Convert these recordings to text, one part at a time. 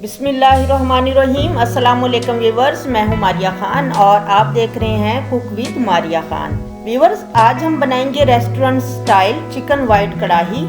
बिस्मिल्लाहिर्रहमानिर्रहीम। अस्सलाम वालेकुम व्यूवर्स, मैं हूं मारिया खान और आप देख रहे हैं cook with Maria Khan. Viewers, आज हम बनाएंगे रेस्टोरेंट स्टाइल चिकन वाइट कढ़ाई,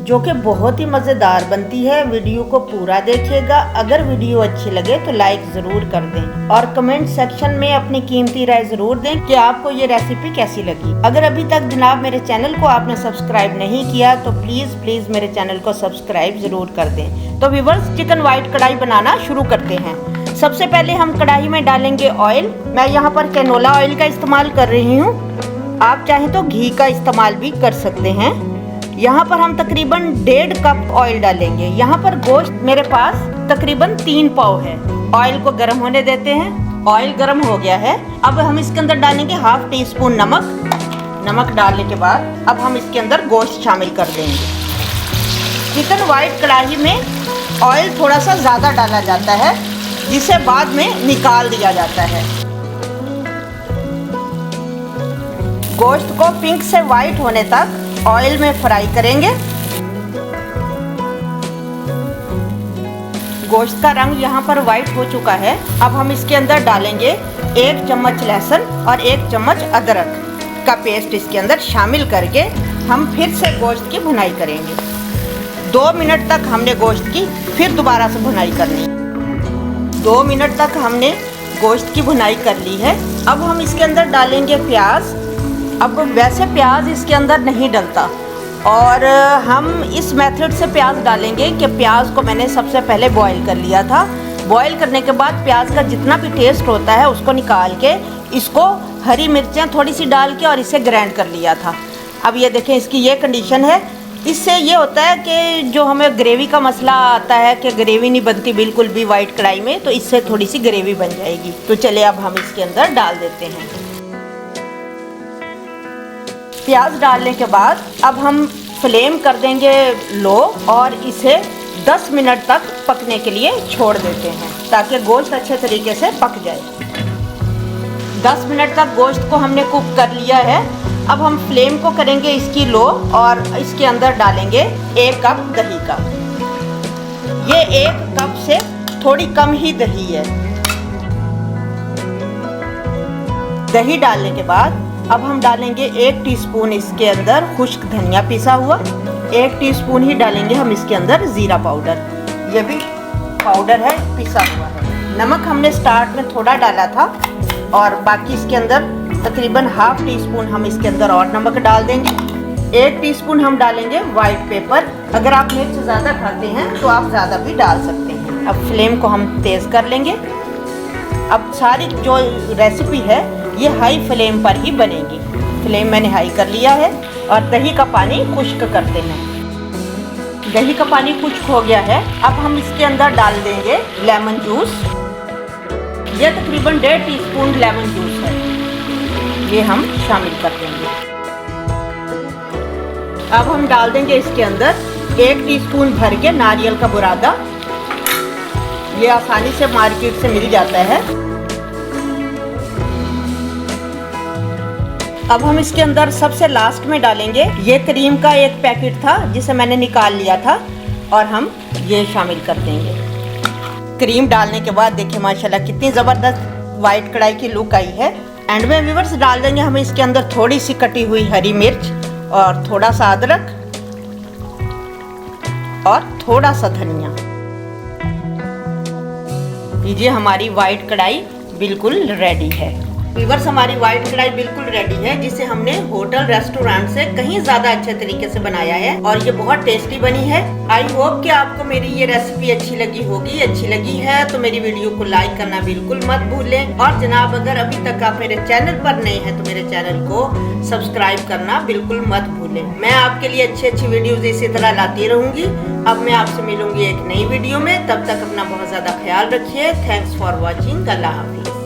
जो कि बहुत ही मज़ेदार बनती है। वीडियो को पूरा देखिएगा। अगर वीडियो अच्छी लगे तो लाइक ज़रूर कर दें और कमेंट सेक्शन में अपनी कीमती राय ज़रूर दें कि आपको ये रेसिपी कैसी लगी। अगर अभी तक जनाब मेरे चैनल को आपने सब्सक्राइब नहीं किया तो प्लीज़ मेरे चैनल को सब्सक्राइब ज़रूर कर दें। तो व्यूवर्स, चिकन वाइट कढ़ाई बनाना शुरू करते हैं। सबसे पहले हम कढ़ाई में डालेंगे ऑयल। मैं यहाँ पर कैनोला ऑयल का इस्तेमाल कर रही हूँ, आप चाहें तो घी का इस्तेमाल भी कर सकते हैं। यहाँ पर हम तकरीबन 1.5 कप ऑयल डालेंगे। यहाँ पर गोश्त मेरे पास तकरीबन 3 पाव है। ऑयल को गर्म होने देते हैं। ऑयल गर्म हो गया है। अब हम इसके अंदर डालेंगे 1/2 टीस्पून नमक। नमक डालने के बाद अब हम इसके अंदर गोश्त शामिल कर देंगे। चिकन वाइट कढ़ाई में ऑयल थोड़ा सा ज़्यादा डाला जाता है, जिसे बाद में निकाल दिया जाता है। गोश्त को पिंक से वाइट होने तक ऑयल में फ्राई करेंगे। गोश्त का रंग यहाँ पर वाइट हो चुका है। अब हम इसके अंदर डालेंगे 1 चम्मच लहसुन और 1 चम्मच अदरक का पेस्ट इसके अंदर शामिल करके हम फिर से गोश्त की भुनाई करेंगे। 2 मिनट तक हमने गोश्त की फिर दोबारा से भुनाई करनी। 2 मिनट तक हमने गोश्त की भुनाई कर ली है। अब हम इसके अंदर डालेंगे प्याज। अब वैसे प्याज इसके अंदर नहीं डलता और हम इस मेथड से प्याज डालेंगे कि प्याज को मैंने सबसे पहले बॉईल कर लिया था। बॉईल करने के बाद प्याज का जितना भी टेस्ट होता है उसको निकाल के इसको हरी मिर्चें थोड़ी सी डाल के और इसे ग्राइंड कर लिया था। अब ये देखें, इसकी ये कंडीशन है। इससे ये होता है कि जो हमें ग्रेवी का मसला आता है कि ग्रेवी नहीं बनती बिल्कुल भी वाइट कढ़ाई में, तो इससे थोड़ी सी ग्रेवी बन जाएगी। तो चलिए अब हम इसके अंदर डाल देते हैं। प्याज डालने के बाद अब हम फ्लेम कर देंगे लो और इसे 10 मिनट तक पकने के लिए छोड़ देते हैं ताकि गोश्त अच्छे तरीके से पक जाए। 10 मिनट तक गोश्त को हमने कुक कर लिया है। अब हम फ्लेम को करेंगे इसकी लो और इसके अंदर डालेंगे 1 कप दही का। ये 1 कप से थोड़ी कम ही दही है। दही डालने के बाद अब हम डालेंगे 1 टीस्पून इसके अंदर खुश्क धनिया पिसा हुआ। 1 टीस्पून ही डालेंगे हम इसके अंदर ज़ीरा पाउडर। ये भी पाउडर है, पिसा हुआ है। नमक हमने स्टार्ट में थोड़ा डाला था और बाकी इसके अंदर तकरीबन 1/2 टीस्पून हम इसके अंदर और नमक डाल देंगे। 1 टीस्पून हम डालेंगे वाइट पेपर। अगर आप मिर्च ज़्यादा खाते हैं तो आप ज़्यादा भी डाल सकते हैं। अब फ्लेम को हम तेज़ कर लेंगे। अब सारी जो रेसिपी है ये हाई फ्लेम पर ही बनेगी। फ्लेम मैंने हाई कर लिया है और दही का पानी खुश्क करते हैं। दही का पानी खुश्क हो गया है। अब हम इसके अंदर डाल देंगे लेमन जूस। ये तकरीबन 1.5 टीस्पून लेमन जूस है, ये हम शामिल कर देंगे। अब हम डाल देंगे इसके अंदर 1 टीस्पून भर के नारियल का बुरादा। ये आसानी से मार्केट से मिल जाता है। अब हम इसके अंदर सबसे लास्ट में डालेंगे ये क्रीम का 1 पैकेट था जिसे मैंने निकाल लिया था और हम ये शामिल कर देंगे। क्रीम डालने के बाद देखिए माशाल्लाह कितनी ज़बरदस्त वाइट कढ़ाई की लुक आई है। एंड में व्यूअर्स डाल देंगे हम इसके अंदर थोड़ी सी कटी हुई हरी मिर्च और थोड़ा सा अदरक और थोड़ा सा धनिया। लीजिए, हमारी वाइट कढ़ाई बिल्कुल रेडी है। व्यूअर्स, हमारी वाइट कढ़ाई बिल्कुल रेडी है, जिसे हमने होटल रेस्टोरेंट से कहीं ज्यादा अच्छे तरीके से बनाया है और ये बहुत टेस्टी बनी है। आई होप कि आपको मेरी ये रेसिपी अच्छी लगी होगी। अच्छी लगी है तो मेरी वीडियो को लाइक करना बिल्कुल मत भूलें और जनाब अगर अभी तक आप मेरे चैनल पर नए हैं तो मेरे चैनल को सब्सक्राइब करना बिल्कुल मत भूलें। मैं आपके लिए अच्छी वीडियोज इसी तरह लाती रहूंगी। अब मैं आपसे मिलूंगी एक नई वीडियो में। तब तक अपना बहुत ज्यादा ख्याल रखिए। Thanks for watching. Allah Hafiz.